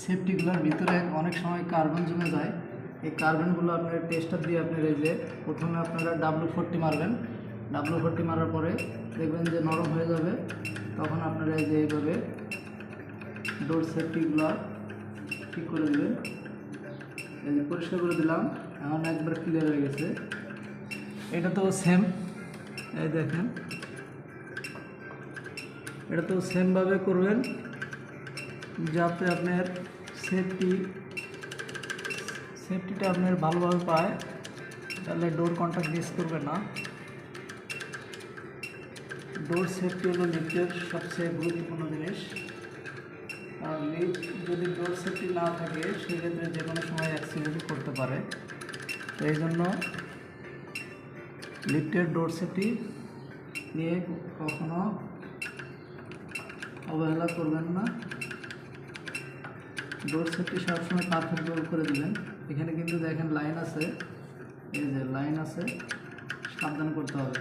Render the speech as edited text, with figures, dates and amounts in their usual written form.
সেফটিগুলোর ভিতরে অনেক সময় কার্বন জমে যায়। এই কার্বনগুলো আপনার টেস্টার দিয়ে আপনার এই যে প্রথমে আপনারা W40 মারবেন। W40 মারার পরে দেখবেন যে নরম হয়ে যাবে, তখন আপনারা এই যে এইভাবে ডোর সেফটিগুলো ঠিক করে দেবেন। এই যে পরিষ্কার করে দিলাম, এখন একবার ক্লিয়ার হয়ে গেছে। এটা তো সেম, এই দেখেন এটা তো সেমভাবে করবেন যাতে আপনার সেফটিটা আপনার ভালোভাবে পায়, তাহলে ডোর কন্ট্যাক্ট মিস করবে না। ডোর সেফটি হলো লিফটের সবচেয়ে গুরুত্বপূর্ণ জিনিস। আর লিফট যদি ডোর সেফটি না থাকে সেক্ষেত্রে যে কোনো সময় অ্যাক্সিডেন্ট করতে পারে। তো এই জন্য লিফটের ডোর সেফটি নিয়ে কখনো অবহেলা করবেন না। ডোর সেফটি সবসময় পারফেক্টভাবে করে দেবেন। এখানে কিন্তু দেখেন লাইন আছে, এই যে লাইন আছে, সাবধান করতে হবে।